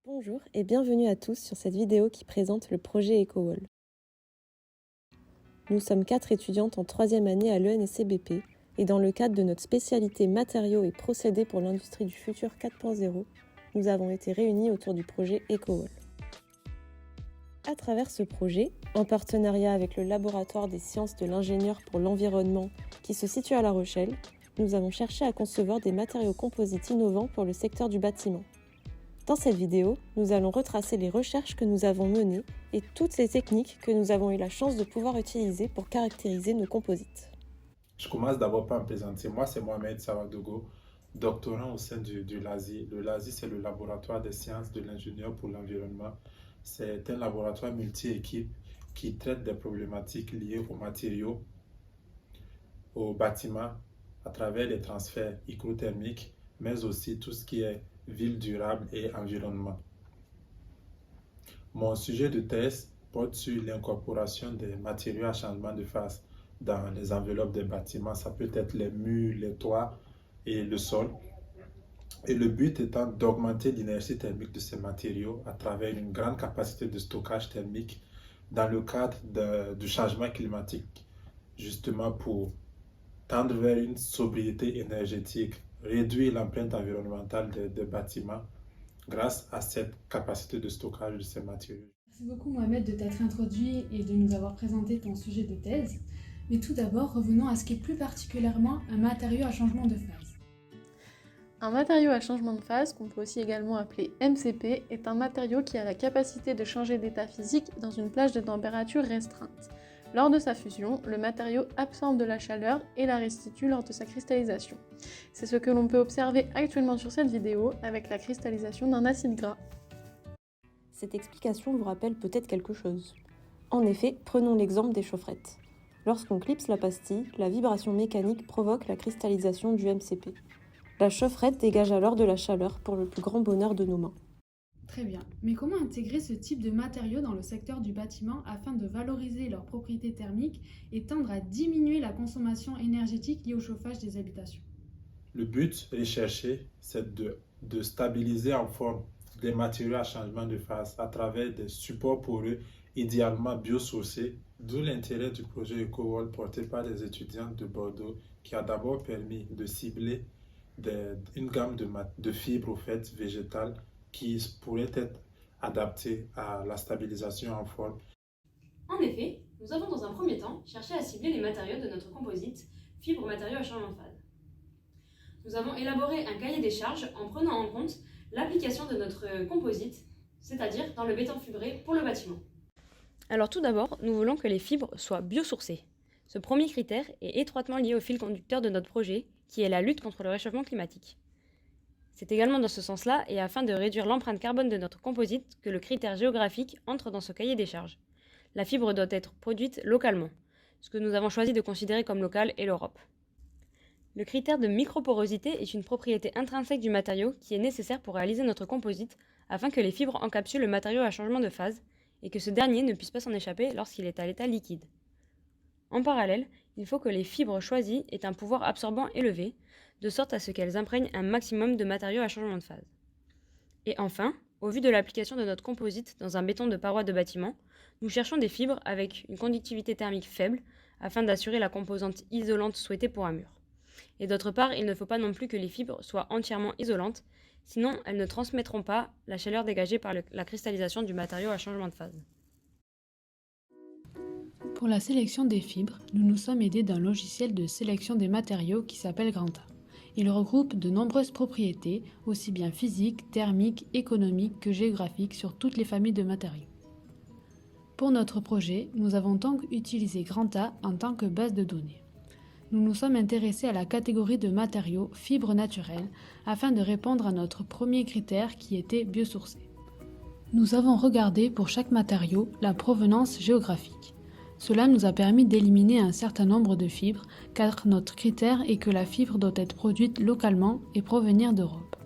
Bonjour et bienvenue à tous sur cette vidéo qui présente le projet EcoWall. Nous sommes 4 étudiantes en 3e année à l'ENSCBP et dans le cadre de notre spécialité matériaux et procédés pour l'industrie du futur 4.0, nous avons été réunis autour du projet EcoWall. À travers ce projet, en partenariat avec le laboratoire des sciences de l'ingénieur pour l'environnement qui se situe à La Rochelle, nous avons cherché à concevoir des matériaux composites innovants pour le secteur du bâtiment. Dans cette vidéo, nous allons retracer les recherches que nous avons menées et toutes les techniques que nous avons eu la chance de pouvoir utiliser pour caractériser nos composites. Je commence d'abord par me présenter. Moi, c'est Mohamed Sawadogo, doctorant au sein du LASI. Le LASI, c'est le laboratoire des sciences de l'ingénieur pour l'environnement. C'est un laboratoire multi-équipe qui traite des problématiques liées aux matériaux, aux bâtiments, à travers les transferts hygrothermiques, mais aussi tout ce qui est ville durable et environnement. Mon sujet de thèse porte sur l'incorporation des matériaux à changement de phase dans les enveloppes des bâtiments. Ça peut être les murs, les toits et le sol. Et le but étant d'augmenter l'inertie thermique de ces matériaux à travers une grande capacité de stockage thermique dans le cadre du changement climatique, justement pour tendre vers une sobriété énergétique, réduire l'empreinte environnementale des bâtiments grâce à cette capacité de stockage de ces matériaux. Merci beaucoup Mohamed de t'être introduit et de nous avoir présenté ton sujet de thèse. Mais tout d'abord, revenons à ce qu'est plus particulièrement un matériau à changement de phase. Un matériau à changement de phase, qu'on peut aussi également appeler MCP, est un matériau qui a la capacité de changer d'état physique dans une plage de température restreinte. Lors de sa fusion, le matériau absorbe de la chaleur et la restitue lors de sa cristallisation. C'est ce que l'on peut observer actuellement sur cette vidéo avec la cristallisation d'un acide gras. Cette explication vous rappelle peut-être quelque chose. En effet, prenons l'exemple des chaufferettes. Lorsqu'on clipse la pastille, la vibration mécanique provoque la cristallisation du MCP. La chaufferette dégage alors de la chaleur pour le plus grand bonheur de nos mains. Très bien, mais comment intégrer ce type de matériaux dans le secteur du bâtiment afin de valoriser leurs propriétés thermiques et tendre à diminuer la consommation énergétique liée au chauffage des habitations? Le but recherché, c'est de stabiliser en forme des matériaux à changement de phase à travers des supports poreux, idéalement biosourcés, d'où l'intérêt du projet EcoWall porté par des étudiants de Bordeaux qui a d'abord permis de cibler une gamme de fibres végétales qui pourraient être adaptées à la stabilisation en forme. En effet, nous avons dans un premier temps cherché à cibler les matériaux de notre composite, fibres matériaux à changement de phase. Nous avons élaboré un cahier des charges en prenant en compte l'application de notre composite, c'est-à-dire dans le béton fibré pour le bâtiment. Alors tout d'abord, nous voulons que les fibres soient biosourcées. Ce premier critère est étroitement lié au fil conducteur de notre projet, qui est la lutte contre le réchauffement climatique. C'est également dans ce sens-là, et afin de réduire l'empreinte carbone de notre composite, que le critère géographique entre dans ce cahier des charges. La fibre doit être produite localement. Ce que nous avons choisi de considérer comme local est l'Europe. Le critère de microporosité est une propriété intrinsèque du matériau qui est nécessaire pour réaliser notre composite afin que les fibres encapsulent le matériau à changement de phase et que ce dernier ne puisse pas s'en échapper lorsqu'il est à l'état liquide. En parallèle, il faut que les fibres choisies aient un pouvoir absorbant élevé, de sorte à ce qu'elles imprègnent un maximum de matériaux à changement de phase. Et enfin, au vu de l'application de notre composite dans un béton de paroi de bâtiment, nous cherchons des fibres avec une conductivité thermique faible afin d'assurer la composante isolante souhaitée pour un mur. Et d'autre part, il ne faut pas non plus que les fibres soient entièrement isolantes, sinon elles ne transmettront pas la chaleur dégagée par la cristallisation du matériau à changement de phase. Pour la sélection des fibres, nous nous sommes aidés d'un logiciel de sélection des matériaux qui s'appelle Granta. Il regroupe de nombreuses propriétés, aussi bien physiques, thermiques, économiques que géographiques sur toutes les familles de matériaux. Pour notre projet, nous avons donc utilisé Granta en tant que base de données. Nous nous sommes intéressés à la catégorie de matériaux fibres naturelles afin de répondre à notre premier critère qui était biosourcé. Nous avons regardé pour chaque matériau la provenance géographique. Cela nous a permis d'éliminer un certain nombre de fibres car notre critère est que la fibre doit être produite localement et provenir d'Europe.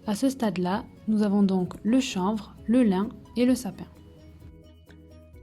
À ce stade-là, nous avons donc le chanvre, le lin et le sapin.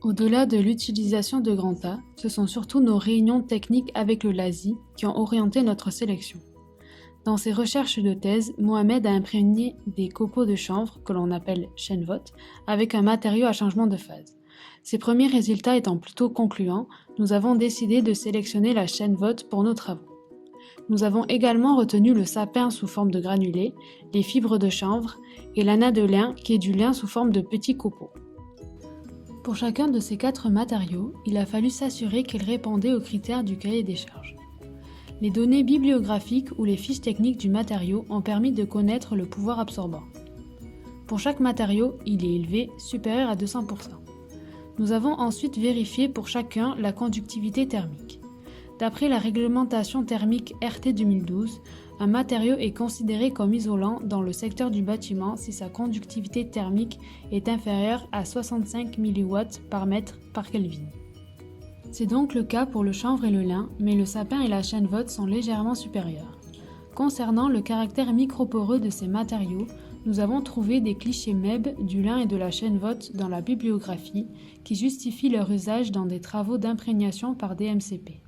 Au-delà de l'utilisation de Granta, ce sont surtout nos réunions techniques avec le LASI qui ont orienté notre sélection. Dans ses recherches de thèse, Mohamed a imprégné des copeaux de chanvre, que l'on appelle chêne-vote, avec un matériau à changement de phase. Ces premiers résultats étant plutôt concluants, nous avons décidé de sélectionner la chêne-vote pour nos travaux. Nous avons également retenu le sapin sous forme de granulés, les fibres de chanvre et l'ana de lin qui est du lin sous forme de petits copeaux. Pour chacun de ces 4 matériaux, il a fallu s'assurer qu'ils répondaient aux critères du cahier des charges. Les données bibliographiques ou les fiches techniques du matériau ont permis de connaître le pouvoir absorbant. Pour chaque matériau, il est élevé, supérieur à 200%. Nous avons ensuite vérifié pour chacun la conductivité thermique. D'après la réglementation thermique RT 2012, un matériau est considéré comme isolant dans le secteur du bâtiment si sa conductivité thermique est inférieure à 65 mW par mètre par Kelvin. C'est donc le cas pour le chanvre et le lin, mais le sapin et la chêne-vote sont légèrement supérieurs. Concernant le caractère microporeux de ces matériaux, nous avons trouvé des clichés MEB du lin et de la chêne-vote dans la bibliographie qui justifient leur usage dans des travaux d'imprégnation par DMCP.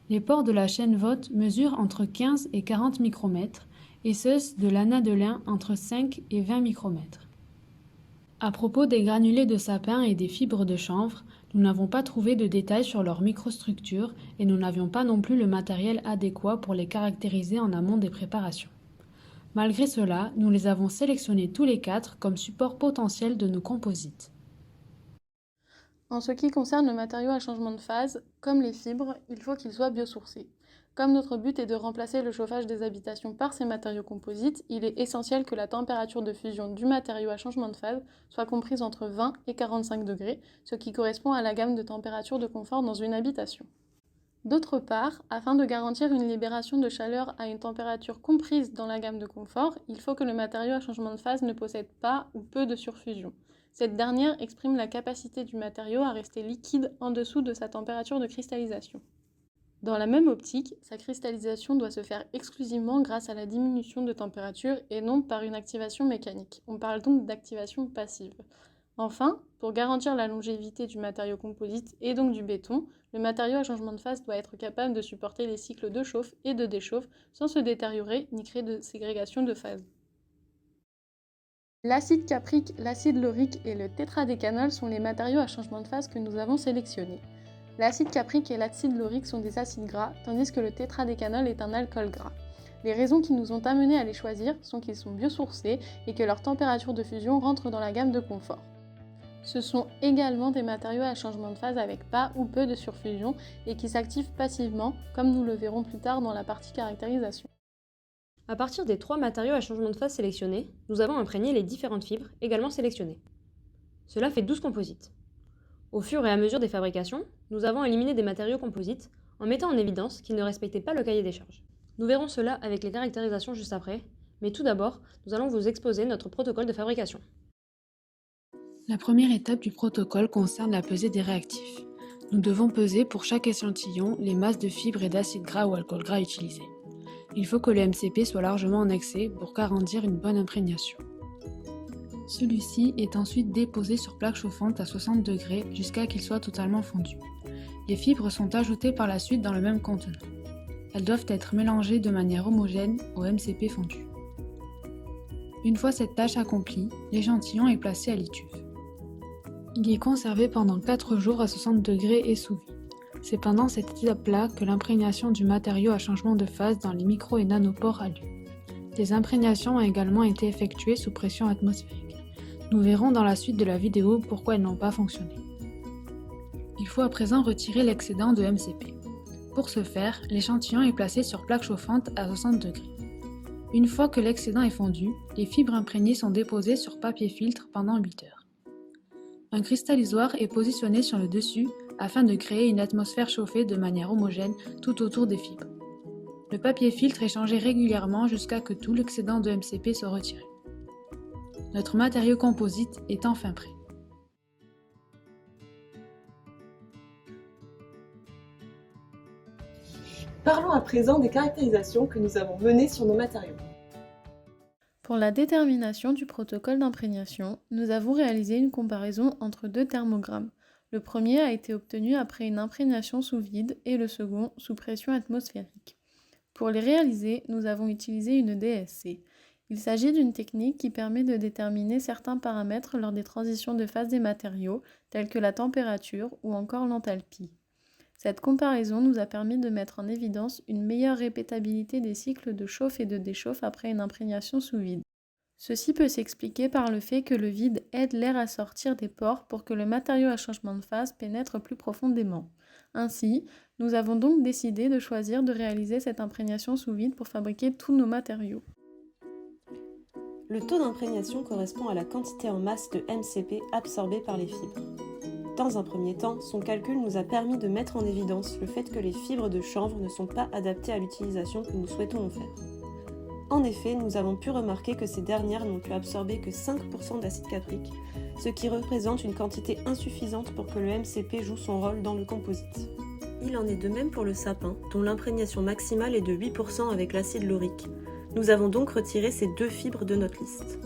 Les pores de la chêne-vote mesurent entre 15 et 40 micromètres et ceux de l'ana de lin entre 5 et 20 micromètres. À propos des granulés de sapin et des fibres de chanvre, nous n'avons pas trouvé de détails sur leur microstructure et nous n'avions pas non plus le matériel adéquat pour les caractériser en amont des préparations. Malgré cela, nous les avons sélectionnés tous les 4 comme support potentiel de nos composites. En ce qui concerne le matériau à changement de phase, comme les fibres, il faut qu'il soit biosourcé. Comme notre but est de remplacer le chauffage des habitations par ces matériaux composites, il est essentiel que la température de fusion du matériau à changement de phase soit comprise entre 20 et 45 degrés, ce qui correspond à la gamme de température de confort dans une habitation. D'autre part, afin de garantir une libération de chaleur à une température comprise dans la gamme de confort, il faut que le matériau à changement de phase ne possède pas ou peu de surfusion. Cette dernière exprime la capacité du matériau à rester liquide en dessous de sa température de cristallisation. Dans la même optique, sa cristallisation doit se faire exclusivement grâce à la diminution de température et non par une activation mécanique. On parle donc d'activation passive. Enfin, pour garantir la longévité du matériau composite et donc du béton, le matériau à changement de phase doit être capable de supporter les cycles de chauffe et de déchauffe sans se détériorer ni créer de ségrégation de phase. L'acide caprique, l'acide laurique et le tétradécanol sont les matériaux à changement de phase que nous avons sélectionnés. L'acide caprique et l'acide laurique sont des acides gras, tandis que le tétradécanol est un alcool gras. Les raisons qui nous ont amenés à les choisir sont qu'ils sont biosourcés et que leur température de fusion rentre dans la gamme de confort. Ce sont également des matériaux à changement de phase avec pas ou peu de surfusion et qui s'activent passivement, comme nous le verrons plus tard dans la partie caractérisation. À partir des 3 matériaux à changement de phase sélectionnés, nous avons imprégné les différentes fibres également sélectionnées. Cela fait 12 composites. Au fur et à mesure des fabrications, nous avons éliminé des matériaux composites en mettant en évidence qu'ils ne respectaient pas le cahier des charges. Nous verrons cela avec les caractérisations juste après, mais tout d'abord, nous allons vous exposer notre protocole de fabrication. La première étape du protocole concerne la pesée des réactifs. Nous devons peser pour chaque échantillon les masses de fibres et d'acides gras ou alcool gras utilisés. Il faut que le MCP soit largement en excès pour garantir une bonne imprégnation. Celui-ci est ensuite déposé sur plaque chauffante à 60 degrés jusqu'à qu'il soit totalement fondu. Les fibres sont ajoutées par la suite dans le même contenant. Elles doivent être mélangées de manière homogène au MCP fondu. Une fois cette tâche accomplie, l'échantillon est placé à l'étuve. Il est conservé pendant 4 jours à 60 degrés et sous vide. C'est pendant cette étape-là que l'imprégnation du matériau à changement de phase dans les micro- et nanopores a lieu. Des imprégnations ont également été effectuées sous pression atmosphérique. Nous verrons dans la suite de la vidéo pourquoi elles n'ont pas fonctionné. Il faut à présent retirer l'excédent de MCP. Pour ce faire, l'échantillon est placé sur plaque chauffante à 60 degrés. Une fois que l'excédent est fondu, les fibres imprégnées sont déposées sur papier filtre pendant 8 heures. Un cristallisoire est positionné sur le dessus afin de créer une atmosphère chauffée de manière homogène tout autour des fibres. Le papier filtre est changé régulièrement jusqu'à que tout l'excédent de MCP soit retiré. Notre matériau composite est enfin prêt. Parlons à présent des caractérisations que nous avons menées sur nos matériaux. Pour la détermination du protocole d'imprégnation, nous avons réalisé une comparaison entre 2 thermogrammes. Le premier a été obtenu après une imprégnation sous vide et le second sous pression atmosphérique. Pour les réaliser, nous avons utilisé une DSC. Il s'agit d'une technique qui permet de déterminer certains paramètres lors des transitions de phase des matériaux, tels que la température ou encore l'enthalpie. Cette comparaison nous a permis de mettre en évidence une meilleure répétabilité des cycles de chauffe et de déchauffe après une imprégnation sous vide. Ceci peut s'expliquer par le fait que le vide aide l'air à sortir des pores pour que le matériau à changement de phase pénètre plus profondément. Ainsi, nous avons donc décidé de choisir de réaliser cette imprégnation sous vide pour fabriquer tous nos matériaux. Le taux d'imprégnation correspond à la quantité en masse de MCP absorbée par les fibres. Dans un premier temps, son calcul nous a permis de mettre en évidence le fait que les fibres de chanvre ne sont pas adaptées à l'utilisation que nous souhaitons en faire. En effet, nous avons pu remarquer que ces dernières n'ont pu absorber que 5% d'acide caprique, ce qui représente une quantité insuffisante pour que le MCP joue son rôle dans le composite. Il en est de même pour le sapin, dont l'imprégnation maximale est de 8% avec l'acide laurique. Nous avons donc retiré ces 2 fibres de notre liste.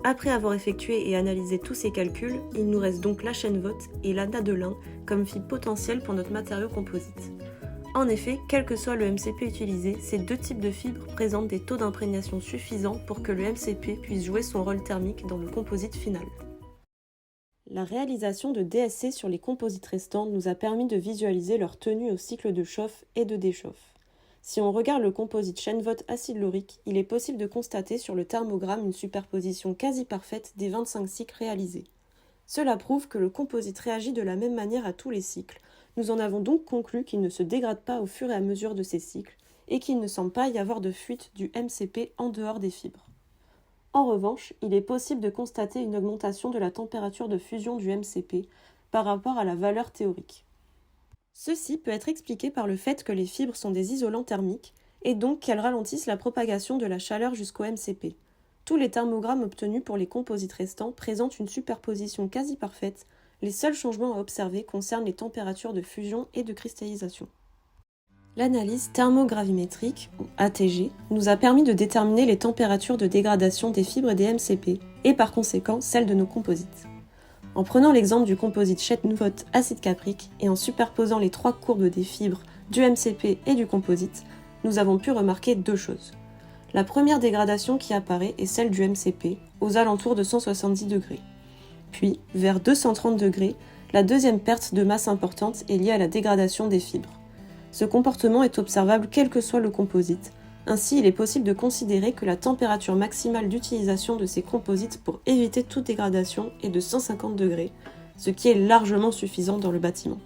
Après avoir effectué et analysé tous ces calculs, il nous reste donc la chêne-vote et la nadelin comme fibres potentielles pour notre matériau composite. En effet, quel que soit le MCP utilisé, ces 2 types de fibres présentent des taux d'imprégnation suffisants pour que le MCP puisse jouer son rôle thermique dans le composite final. La réalisation de DSC sur les composites restants nous a permis de visualiser leur tenue au cycle de chauffe et de déchauffe. Si on regarde le composite chêne-vote acide laurique, il est possible de constater sur le thermogramme une superposition quasi parfaite des 25 cycles réalisés. Cela prouve que le composite réagit de la même manière à tous les cycles. Nous en avons donc conclu qu'il ne se dégrade pas au fur et à mesure de ces cycles et qu'il ne semble pas y avoir de fuite du MCP en dehors des fibres. En revanche, il est possible de constater une augmentation de la température de fusion du MCP par rapport à la valeur théorique. Ceci peut être expliqué par le fait que les fibres sont des isolants thermiques et donc qu'elles ralentissent la propagation de la chaleur jusqu'au MCP. Tous les thermogrammes obtenus pour les composites restants présentent une superposition quasi parfaite. Les seuls changements à observer concernent les températures de fusion et de cristallisation. L'analyse thermogravimétrique, ou ATG, nous a permis de déterminer les températures de dégradation des fibres et des MCP, et par conséquent celles de nos composites. En prenant l'exemple du composite chêne-vote acide caprique et en superposant les 3 courbes des fibres, du MCP et du composite, nous avons pu remarquer 2 choses. La première dégradation qui apparaît est celle du MCP, aux alentours de 170 degrés. Puis, vers 230 degrés, la deuxième perte de masse importante est liée à la dégradation des fibres. Ce comportement est observable quel que soit le composite. Ainsi, il est possible de considérer que la température maximale d'utilisation de ces composites pour éviter toute dégradation est de 150 degrés, ce qui est largement suffisant dans le bâtiment.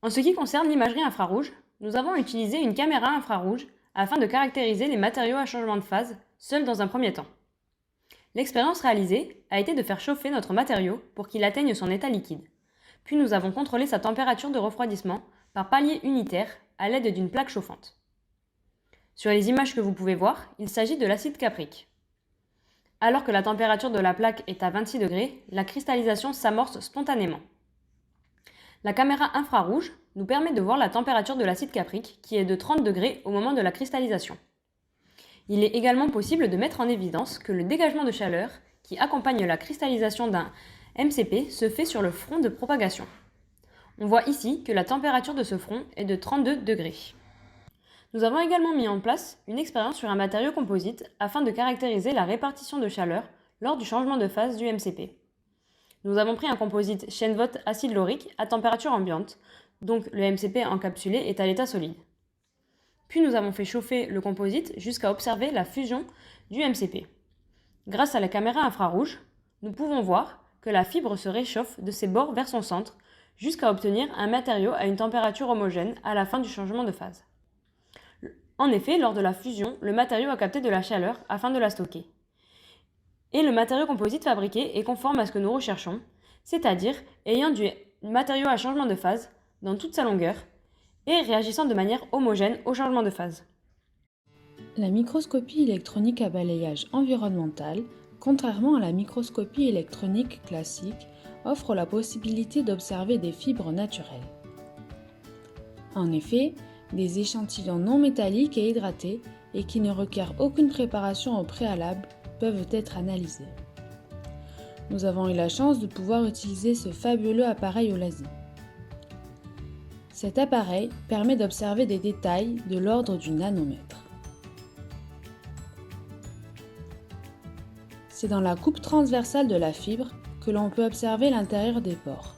En ce qui concerne l'imagerie infrarouge, nous avons utilisé une caméra infrarouge afin de caractériser les matériaux à changement de phase, seuls dans un premier temps. L'expérience réalisée a été de faire chauffer notre matériau pour qu'il atteigne son état liquide. Puis nous avons contrôlé sa température de refroidissement par palier unitaire à l'aide d'une plaque chauffante. Sur les images que vous pouvez voir, il s'agit de l'acide caprique. Alors que la température de la plaque est à 26 degrés, la cristallisation s'amorce spontanément. La caméra infrarouge nous permet de voir la température de l'acide caprique qui est de 30 degrés au moment de la cristallisation. Il est également possible de mettre en évidence que le dégagement de chaleur qui accompagne la cristallisation d'un MCP se fait sur le front de propagation. On voit ici que la température de ce front est de 32 degrés. Nous avons également mis en place une expérience sur un matériau composite afin de caractériser la répartition de chaleur lors du changement de phase du MCP. Nous avons pris un composite chêne-vote acide laurique à température ambiante, donc le MCP encapsulé est à l'état solide. Puis nous avons fait chauffer le composite jusqu'à observer la fusion du MCP. Grâce à la caméra infrarouge, nous pouvons voir que la fibre se réchauffe de ses bords vers son centre jusqu'à obtenir un matériau à une température homogène à la fin du changement de phase. En effet, lors de la fusion, le matériau a capté de la chaleur afin de la stocker. Et le matériau composite fabriqué est conforme à ce que nous recherchons, c'est-à-dire ayant du matériau à changement de phase dans toute sa longueur et réagissant de manière homogène au changement de phase. La microscopie électronique à balayage environnemental, contrairement à la microscopie électronique classique, offre la possibilité d'observer des fibres naturelles. En effet, des échantillons non métalliques et hydratés et qui ne requièrent aucune préparation au préalable peuvent être analysés. Nous avons eu la chance de pouvoir utiliser ce fabuleux appareil au laser. Cet appareil permet d'observer des détails de l'ordre du nanomètre. C'est dans la coupe transversale de la fibre que l'on peut observer l'intérieur des pores.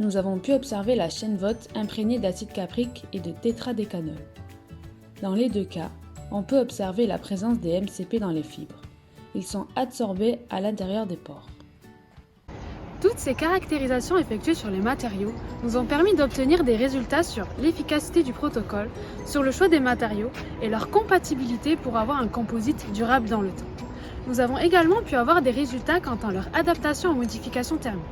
Nous avons pu observer la chaîne VOT imprégnée d'acide caprique et de tétradécanol. Dans les deux cas, on peut observer la présence des MCP dans les fibres. Ils sont adsorbés à l'intérieur des pores. Toutes ces caractérisations effectuées sur les matériaux nous ont permis d'obtenir des résultats sur l'efficacité du protocole, sur le choix des matériaux et leur compatibilité pour avoir un composite durable dans le temps. Nous avons également pu avoir des résultats quant à leur adaptation aux modifications thermiques.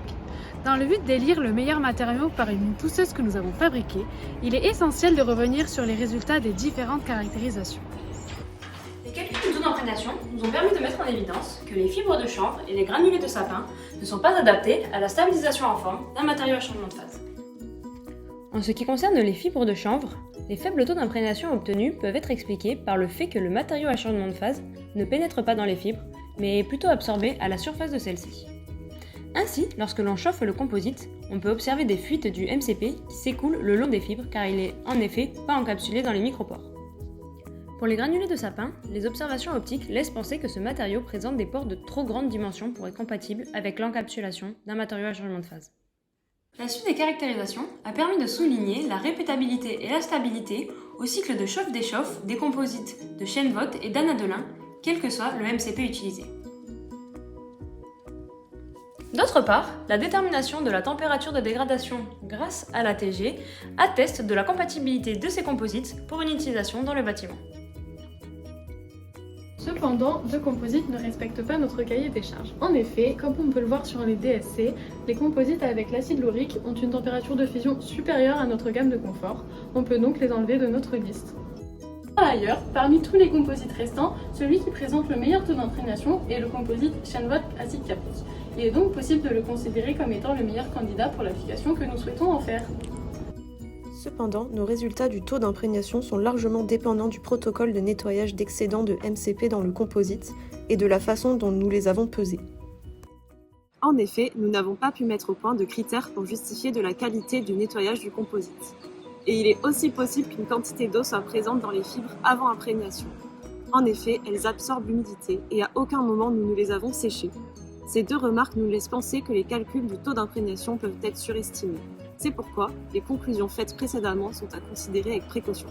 Dans le but d'élire le meilleur matériau par une pousseuse que nous avons fabriquée, il est essentiel de revenir sur les résultats des différentes caractérisations. Les calculs de taux d'imprégnation nous ont permis de mettre en évidence que les fibres de chanvre et les granulés de sapin ne sont pas adaptés à la stabilisation en forme d'un matériau à changement de phase. En ce qui concerne les fibres de chanvre, les faibles taux d'imprégnation obtenus peuvent être expliqués par le fait que le matériau à changement de phase ne pénètre pas dans les fibres, mais est plutôt absorbé à la surface de celle-ci. Ainsi, lorsque l'on chauffe le composite, on peut observer des fuites du MCP qui s'écoulent le long des fibres car il est en effet pas encapsulé dans les micropores. Pour les granulés de sapin, les observations optiques laissent penser que ce matériau présente des pores de trop grande dimension pour être compatible avec l'encapsulation d'un matériau à changement de phase. La suite des caractérisations a permis de souligner la répétabilité et la stabilité au cycle de chauffe-déchauffe des composites de chaîne VOT et d'anadelin, quel que soit le MCP utilisé. D'autre part, la détermination de la température de dégradation grâce à l'ATG atteste de la compatibilité de ces composites pour une utilisation dans le bâtiment. Cependant, deux composites ne respectent pas notre cahier des charges. En effet, comme on peut le voir sur les DSC, les composites avec l'acide laurique ont une température de fission supérieure à notre gamme de confort. On peut donc les enlever de notre liste. Par ailleurs, parmi tous les composites restants, celui qui présente le meilleur taux d'imprégnation est le composite chaîne VOT acide caprique. Il est donc possible de le considérer comme étant le meilleur candidat pour l'application que nous souhaitons en faire. Cependant, nos résultats du taux d'imprégnation sont largement dépendants du protocole de nettoyage d'excédents de MCP dans le composite et de la façon dont nous les avons pesés. En effet, nous n'avons pas pu mettre au point de critères pour justifier de la qualité du nettoyage du composite. Et il est aussi possible qu'une quantité d'eau soit présente dans les fibres avant imprégnation. En effet, elles absorbent l'humidité et à aucun moment nous ne les avons séchées. Ces deux remarques nous laissent penser que les calculs du taux d'imprégnation peuvent être surestimés. C'est pourquoi les conclusions faites précédemment sont à considérer avec précaution.